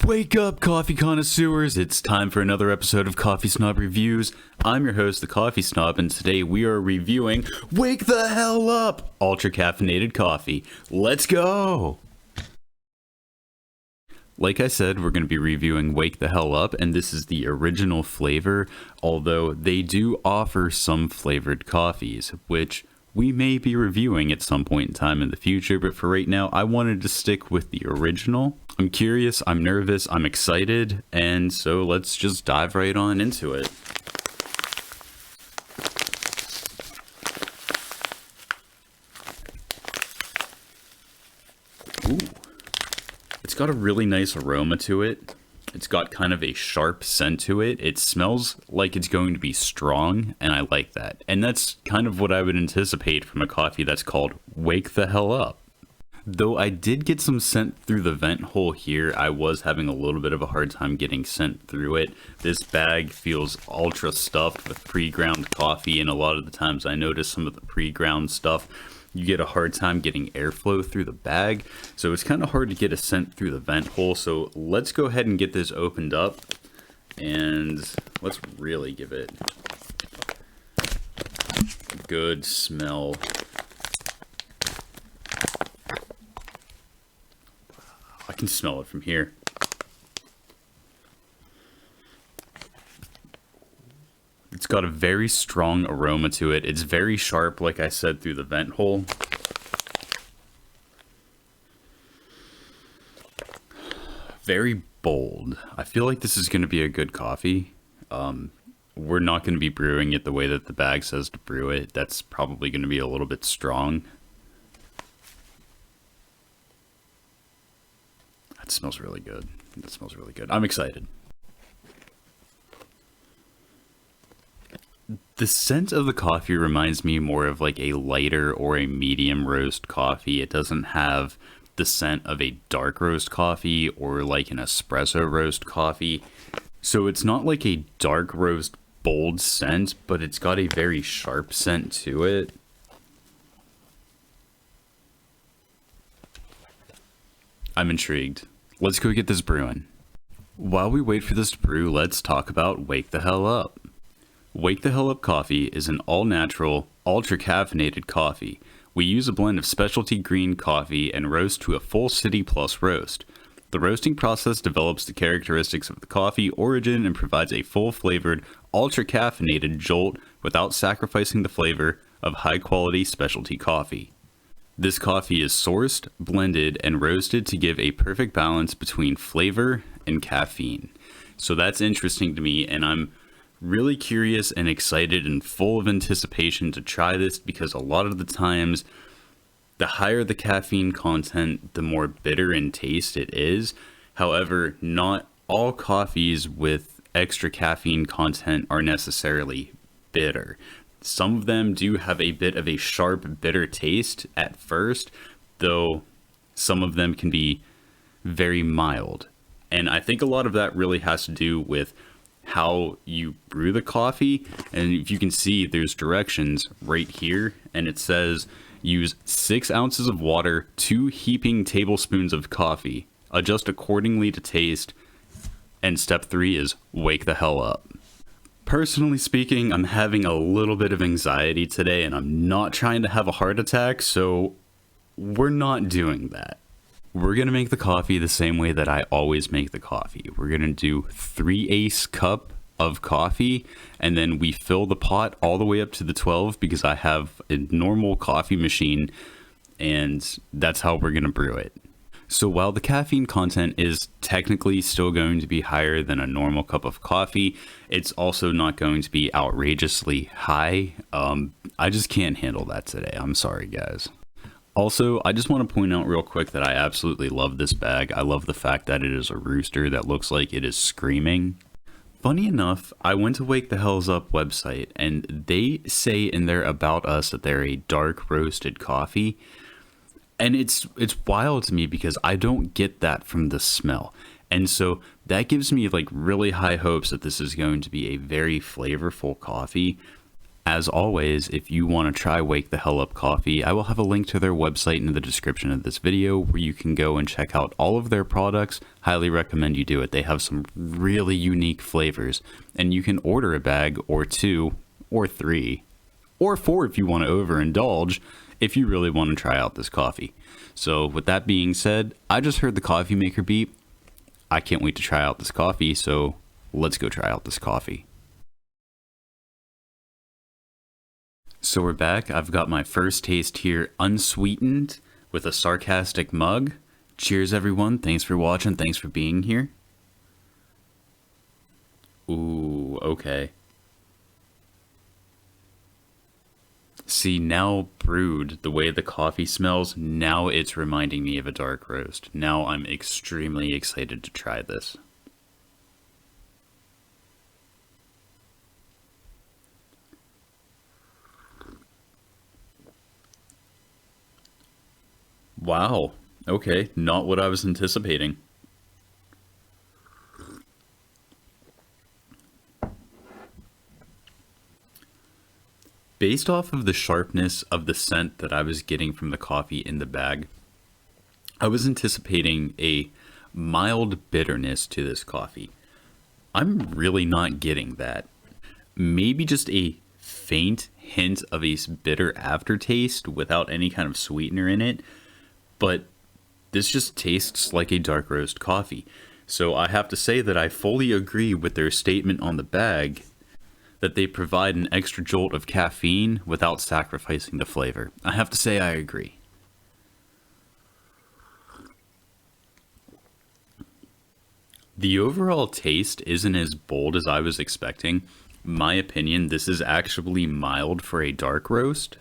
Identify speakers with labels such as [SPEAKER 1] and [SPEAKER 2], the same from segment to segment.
[SPEAKER 1] Wake up, coffee connoisseurs! It's time for another episode of Coffee Snob Reviews. I'm your host, the Coffee Snob, and today we are reviewing Wake the Hell Up! Ultra-Caffeinated Coffee. Let's go! Like I said, we're going to be reviewing Wake the Hell Up, and this is the original flavor, although they do offer some flavored coffees, which we may be reviewing at some point in time in the future, but for right now, I wanted to stick with the original. I'm curious, I'm nervous, I'm excited, and so let's just dive right on into it. Ooh. It's got a really nice aroma to it. It's got kind of a sharp scent to it. It smells like it's going to be strong, and I like that. And that's kind of what I would anticipate from a coffee that's called Wake the Hell Up. Though I did get some scent through the vent hole here, I was having a little bit of a hard time getting scent through it. This bag feels ultra stuffed with pre-ground coffee, and a lot of the times I notice some of the pre-ground stuff, you get a hard time getting airflow through the bag, so it's kind of hard to get a scent through the vent hole. So let's go ahead and get this opened up, and let's really give it a good smell. I can smell it from here. It's got a very strong aroma to it. It's very sharp, like I said, through the vent hole. Very bold. I feel like this is going to be a good coffee. We're not going to be brewing it the way that the bag says to brew it. That's probably going to be a little bit strong. That smells really good. That smells really good. I'm excited. The scent of the coffee reminds me more of like a lighter or a medium roast coffee. It doesn't have the scent of a dark roast coffee or like an espresso roast coffee. So it's not like a dark roast bold scent, but it's got a very sharp scent to it. I'm intrigued. Let's go get this brewing. While we wait for this to brew, let's talk about Wake the Hell Up. Wake the Hell Up coffee is an all-natural, ultra-caffeinated coffee. We use a blend of specialty green coffee and roast to a full City Plus roast. The roasting process develops the characteristics of the coffee origin and provides a full-flavored, ultra-caffeinated jolt without sacrificing the flavor of high-quality specialty coffee. This coffee is sourced, blended, and roasted to give a perfect balance between flavor and caffeine. So that's interesting to me, and I'm really curious and excited and full of anticipation to try this, because a lot of the times the higher the caffeine content, the more bitter in taste it is. However, not all coffees with extra caffeine content are necessarily bitter. Some of them do have a bit of a sharp, bitter taste at first, though some of them can be very mild. And I think a lot of that really has to do with how you brew the coffee. And if you can see, there's directions right here, and it says use 6 ounces of water, 2 heaping tablespoons of coffee, adjust accordingly to taste, and step 3 is wake the hell up. Personally speaking, I'm having a little bit of anxiety today, and I'm not trying to have a heart attack, so we're not doing that. We're going to make the coffee the same way that I always make the coffee. We're going to do 3/8 cup of coffee, and then we fill the pot all the way up to the 12 because I have a normal coffee machine, and that's how we're going to brew it. So while the caffeine content is technically still going to be higher than a normal cup of coffee, it's also not going to be outrageously high. I just can't handle that today. I'm sorry, guys. Also, I just want to point out real quick that I absolutely love this bag. I love the fact that it is a rooster that looks like it is screaming. Funny enough, I went to Wake the Hells Up website, and they say in their About Us that they're a dark roasted coffee. And it's wild to me because I don't get that from the smell. And so that gives me like really high hopes that this is going to be a very flavorful coffee. As always, if you want to try Wake the Hell Up Coffee, I will have a link to their website in the description of this video where you can go and check out all of their products. Highly recommend you do it. They have some really unique flavors, and you can order a bag or 2 or 3 or 4 if you want to overindulge if you really want to try out this coffee. So with that being said, I just heard the coffee maker beep. I can't wait to try out this coffee, so let's go try out this coffee. So we're back. I've got my first taste here unsweetened with a sarcastic mug. Cheers, everyone. Thanks for watching. Thanks for being here. Ooh, okay. See, now brewed, the way the coffee smells, now it's reminding me of a dark roast. Now I'm extremely excited to try this. Wow. Okay, not what I was anticipating. Based off of the sharpness of the scent that I was getting from the coffee in the bag, I was anticipating a mild bitterness to this coffee. I'm really not getting that. Maybe just a faint hint of a bitter aftertaste without any kind of sweetener in it, but this just tastes like a dark roast coffee. So I have to say that I fully agree with their statement on the bag that they provide an extra jolt of caffeine without sacrificing the flavor. I have to say I agree. The overall taste isn't as bold as I was expecting. My opinion, this is actually mild for a dark roast.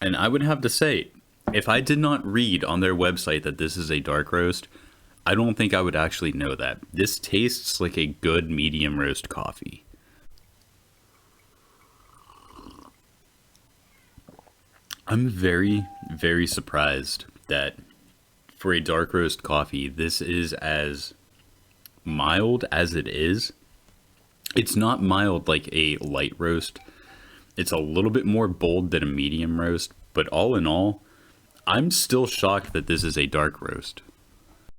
[SPEAKER 1] And I would have to say, if I did not read on their website that this is a dark roast, I don't think I would actually know that. This tastes like a good medium roast coffee. I'm very, very surprised that for a dark roast coffee, this is as mild as it is. It's not mild like a light roast. It's a little bit more bold than a medium roast, but all in all, I'm still shocked that this is a dark roast.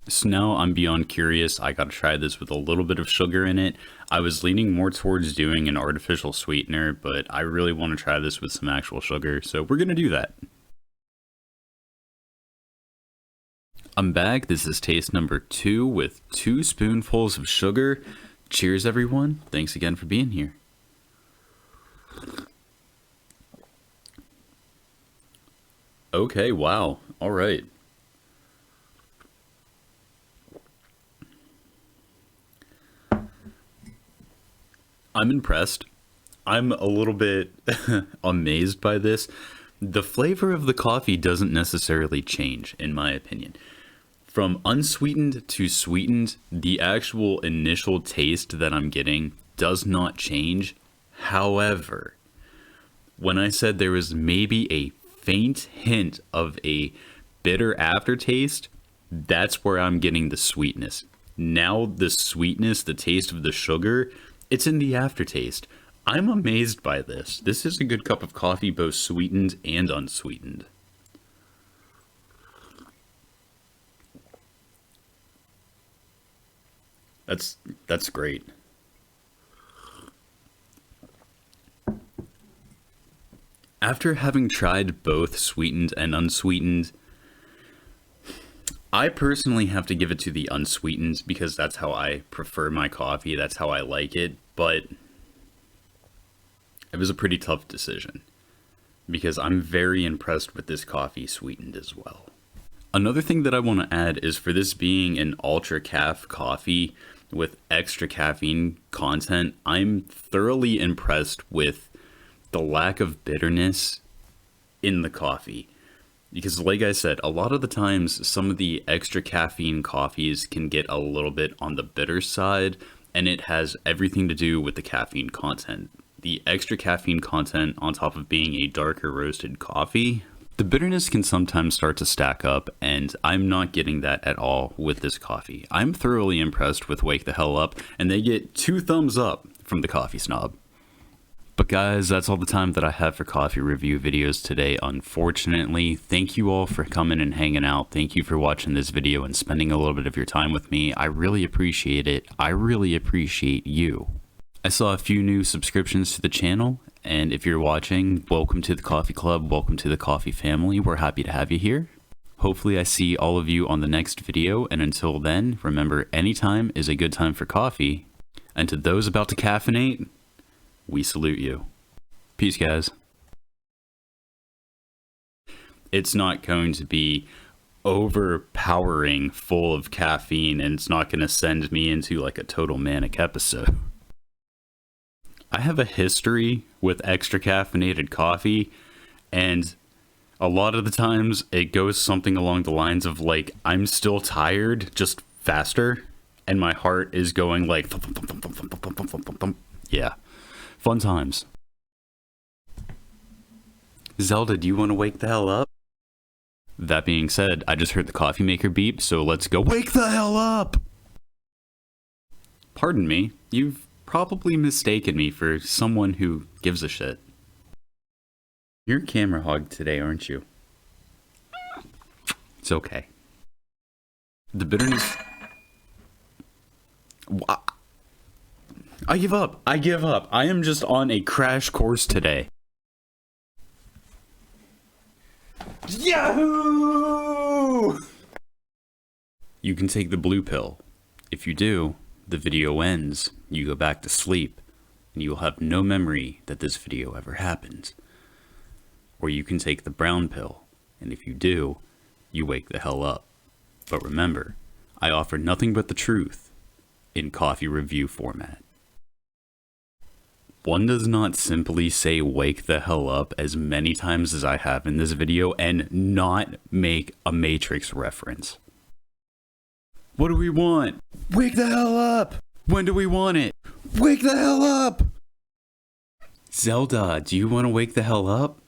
[SPEAKER 1] So now I'm beyond curious. I gotta try this with a little bit of sugar in it. I was leaning more towards doing an artificial sweetener, but I really want to try this with some actual sugar, so we're gonna do that. I'm back. This is taste number 2 with 2 spoonfuls of sugar. Cheers, everyone. Thanks again for being here. Okay, wow. All right. I'm impressed. I'm a little bit amazed by this. The flavor of the coffee doesn't necessarily change, in my opinion. From unsweetened to sweetened, the actual initial taste that I'm getting does not change. However, when I said there was maybe a faint hint of a bitter aftertaste, that's where I'm getting the sweetness. Now the sweetness, the taste of the sugar, it's in the aftertaste. I'm amazed by this. This is a good cup of coffee, both sweetened and unsweetened. That's great. After having tried both sweetened and unsweetened, I personally have to give it to the unsweetened because that's how I prefer my coffee. That's how I like it. But it was a pretty tough decision because I'm very impressed with this coffee sweetened as well. Another thing that I want to add is for this being an ultra-caff coffee with extra caffeine content, I'm thoroughly impressed with the lack of bitterness in the coffee. Because like I said, a lot of the times some of the extra caffeine coffees can get a little bit on the bitter side, and it has everything to do with the caffeine content. The extra caffeine content on top of being a darker roasted coffee, The bitterness can sometimes start to stack up, and I'm not getting that at all with this coffee. I'm thoroughly impressed with Wake the Hell Up, and they get 2 thumbs up from the coffee snob. But guys, that's all the time that I have for coffee review videos today, unfortunately. Thank you all for coming and hanging out. Thank you for watching this video and spending a little bit of your time with me. I really appreciate it. I really appreciate you. I saw a few new subscriptions to the channel, and if you're watching, welcome to the coffee club, welcome to the coffee family. We're happy to have you here. Hopefully I see all of you on the next video, and until then, remember, any time is a good time for coffee. And to those about to caffeinate, we salute you. Peace, guys. It's not going to be overpowering full of caffeine, and it's not going to send me into like a total manic episode. I have a history with extra caffeinated coffee, and a lot of the times it goes something along the lines of like, I'm still tired, just faster, and my heart is going like thump, thump, thump, thump, thump, thump, thump, thump, thump. Yeah. Fun times. Zelda, do you want to wake the hell up? That being said, I just heard the coffee maker beep, so let's go wake the hell up! Pardon me, you've probably mistaken me for someone who gives a shit. You're a camera hog today, aren't you? It's okay. The bitterness... I give up. I give up. I am just on a crash course today. Yahoo! You can take the blue pill. If you do, the video ends, you go back to sleep, and you will have no memory that this video ever happened. Or you can take the brown pill, and if you do, you wake the hell up. But remember, I offer nothing but the truth in coffee review format. One does not simply say wake the hell up as many times as I have in this video and not make a Matrix reference. What do we want? Wake the hell up! When do we want it? Wake the hell up! Zelda, do you want to wake the hell up?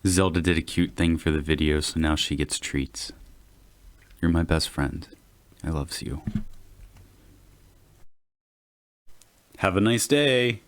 [SPEAKER 1] Zelda did a cute thing for the video, so now she gets treats. You're my best friend. I loves you. Have a nice day.